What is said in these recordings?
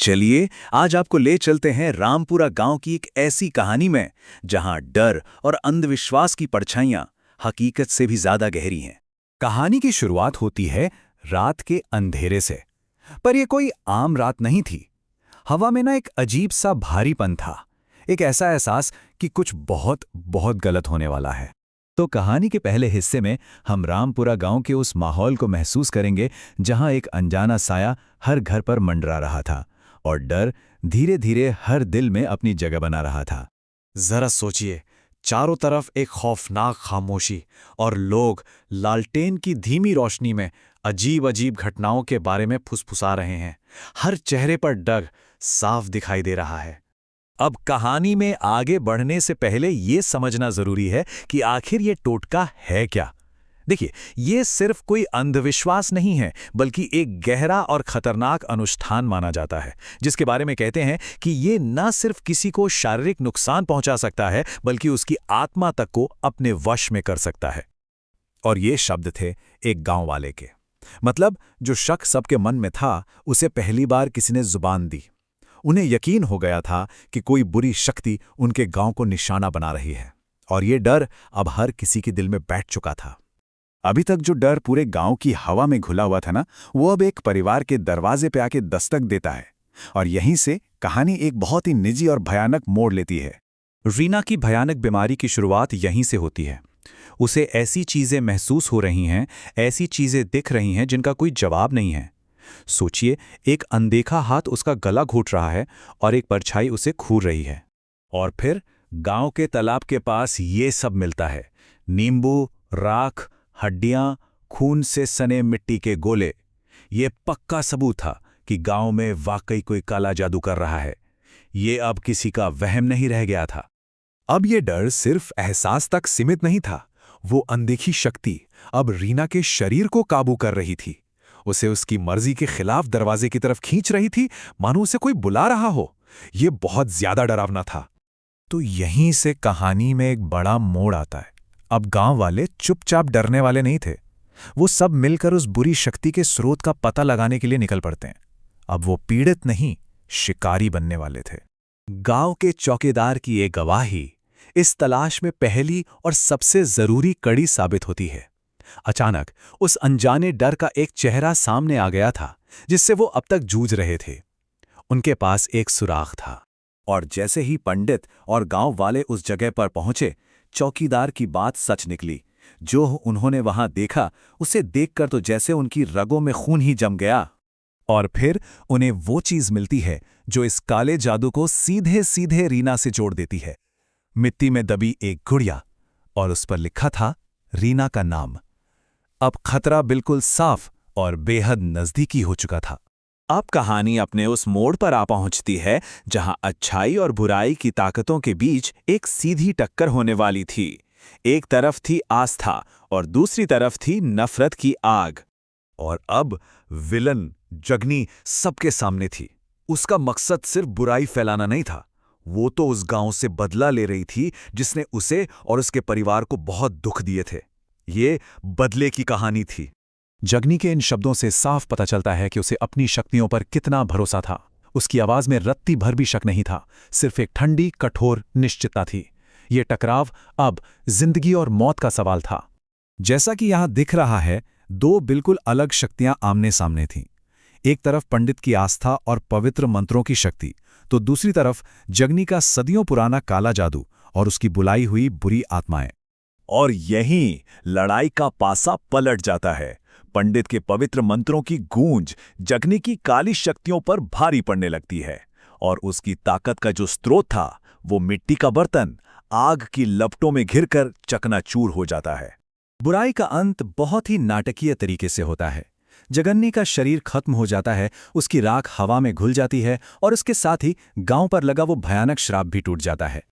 चलिए आज आपको ले चलते हैं रामपुरा गांव की एक ऐसी कहानी में जहां डर और अंधविश्वास की परछाइयां हकीकत से भी ज्यादा गहरी हैं। कहानी की शुरुआत होती है रात के अंधेरे से। पर यह कोई आम रात नहीं थी। हवा में ना एक अजीब सा भारीपन था, एक ऐसा एहसास कि कुछ बहुत बहुत गलत होने वाला है। तो कहानी के पहले हिस्से में हम रामपुरा गांव के उस माहौल को महसूस करेंगे जहां एक अनजाना साया हर घर पर मंडरा रहा था और डर धीरे धीरे हर दिल में अपनी जगह बना रहा था। जरा सोचिए, चारों तरफ एक खौफनाक खामोशी और लोग लालटेन की धीमी रोशनी में अजीब अजीब घटनाओं के बारे में फुसफुसा रहे हैं। हर चेहरे पर डर साफ दिखाई दे रहा है। अब कहानी में आगे बढ़ने से पहले ये समझना जरूरी है कि आखिर ये टोटका है क्या। देखिए, ये सिर्फ कोई अंधविश्वास नहीं है, बल्कि एक गहरा और खतरनाक अनुष्ठान माना जाता है, जिसके बारे में कहते हैं कि ये न सिर्फ किसी को शारीरिक नुकसान पहुंचा सकता है, बल्कि उसकी आत्मा तक को अपने वश में कर सकता है। और ये शब्द थे एक गांव वाले के। मतलब जो शक सबके मन में था, उसे पहली बार किसी ने जुबान दी। उन्हें यकीन हो गया था कि कोई बुरी शक्ति उनके गांव को निशाना बना रही है, और ये डर अब हर किसी के दिल में बैठ चुका था। अभी तक जो डर पूरे गांव की हवा में घुला हुआ था ना, वो अब एक परिवार के दरवाजे पे आके दस्तक देता है। और यहीं से कहानी एक बहुत ही निजी और भयानक मोड़ लेती है। रीना की भयानक बीमारी की शुरुआत यहीं से होती है। उसे ऐसी चीजें महसूस हो रही हैं, ऐसी चीजें दिख रही हैं जिनका कोई जवाब नहीं है। सोचिए, एक अनदेखा हाथ उसका गला घोट रहा है और एक परछाई उसे घूर रही है। और फिर गांव के तालाब के पास ये सब मिलता है: नींबू, राख, हड्डियां, खून से सने मिट्टी के गोले। ये पक्का सबूत था कि गांव में वाकई कोई काला जादू कर रहा है। ये अब किसी का वहम नहीं रह गया था। अब ये डर सिर्फ एहसास तक सीमित नहीं था। वो अनदेखी शक्ति अब रीना के शरीर को काबू कर रही थी। उसे उसकी मर्जी के खिलाफ दरवाजे की तरफ खींच रही थी, मानो उसे कोई बुला रहा हो। ये बहुत ज्यादा डरावना था। तो यहीं से कहानी में एक बड़ा मोड़ आता है। अब गांव वाले चुपचाप डरने वाले नहीं थे। वो सब मिलकर उस बुरी शक्ति के स्रोत का पता लगाने के लिए निकल पड़ते हैं। अब वो पीड़ित नहीं, शिकारी बनने वाले थे। गांव के चौकीदार की ये गवाही इस तलाश में पहली और सबसे जरूरी कड़ी साबित होती है। अचानक उस अनजाने डर का एक चेहरा सामने आ गया था, जिससे वो अब तक जूझ रहे थे। उनके पास एक सुराग था, और जैसे ही पंडित और गांव वाले उस जगह पर पहुंचे, चौकीदार की बात सच निकली। जो उन्होंने वहां देखा, उसे देखकर तो जैसे उनकी रगों में खून ही जम गया। और फिर उन्हें वो चीज मिलती है जो इस काले जादू को सीधे सीधे रीना से जोड़ देती है। मिट्टी में दबी एक गुड़िया, और उस पर लिखा था रीना का नाम। अब खतरा बिल्कुल साफ और बेहद नजदीकी हो चुका था। अब कहानी अपने उस मोड़ पर आ पहुंचती है जहां अच्छाई और बुराई की ताकतों के बीच एक सीधी टक्कर होने वाली थी। एक तरफ थी आस्था और दूसरी तरफ थी नफरत की आग। और अब विलन जगनी सबके सामने थी। उसका मकसद सिर्फ बुराई फैलाना नहीं था। वो तो उस गांव से बदला ले रही थी जिसने उसे और उसके परिवार को बहुत दुख दिए थे। ये बदले की कहानी थी। जगनी के इन शब्दों से साफ पता चलता है कि उसे अपनी शक्तियों पर कितना भरोसा था। उसकी आवाज में रत्ती भर भी शक नहीं था, सिर्फ एक ठंडी कठोर निश्चितता थी। ये टकराव अब जिंदगी और मौत का सवाल था। जैसा कि यहां दिख रहा है, दो बिल्कुल अलग शक्तियां आमने सामने थीं। एक तरफ पंडित की आस्था और पवित्र मंत्रों की शक्ति, तो दूसरी तरफ जगनी का सदियों पुराना काला जादू और उसकी बुलाई हुई बुरी आत्माएं। और यहीं लड़ाई का पासा पलट जाता है। पंडित के पवित्र मंत्रों की गूंज जगनी की काली शक्तियों पर भारी पड़ने लगती है, और उसकी ताकत का जो स्रोत था, वो मिट्टी का बर्तन आग की लपटों में घिरकर चकनाचूर हो जाता है। बुराई का अंत बहुत ही नाटकीय तरीके से होता है। जगन्नी का शरीर खत्म हो जाता है, उसकी राख हवा में घुल जाती है, और उसके साथ ही गांव पर लगा वो भयानक श्राप भी टूट जाता है।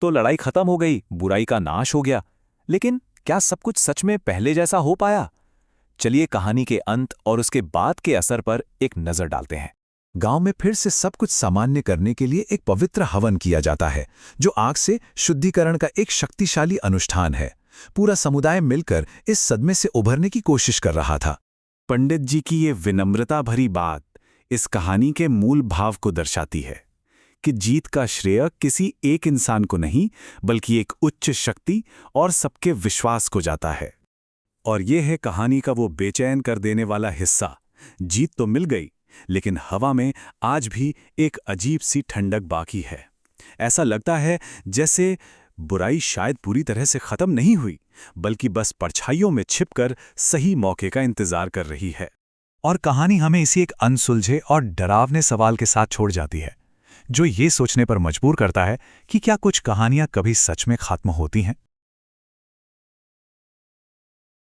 तो लड़ाई खत्म हो गई, बुराई का नाश हो गया। लेकिन क्या सब कुछ सच में पहले जैसा हो पाया? चलिए कहानी के अंत और उसके बाद के असर पर एक नजर डालते हैं। गांव में फिर से सब कुछ सामान्य करने के लिए एक पवित्र हवन किया जाता है, जो आग से शुद्धिकरण का एक शक्तिशाली अनुष्ठान है। पूरा समुदाय मिलकर इस सदमे से उभरने की कोशिश कर रहा था। पंडित जी की ये विनम्रता भरी बात, इस कहानी के मूल भाव को दर्शाती है कि जीत का श्रेय किसी एक इंसान को नहीं, बल्कि एक उच्च शक्ति और सबके विश्वास को जाता है। और यह है कहानी का वो बेचैन कर देने वाला हिस्सा। जीत तो मिल गई, लेकिन हवा में आज भी एक अजीब सी ठंडक बाकी है। ऐसा लगता है जैसे बुराई शायद पूरी तरह से खत्म नहीं हुई, बल्कि बस परछाइयों में छिपकर सही मौके का इंतजार कर रही है। और कहानी हमें इसी एक अनसुलझे और डरावने सवाल के साथ छोड़ जाती है, जो ये सोचने पर मजबूर करता है कि क्या कुछ कहानियां कभी सच में खत्म होती हैं,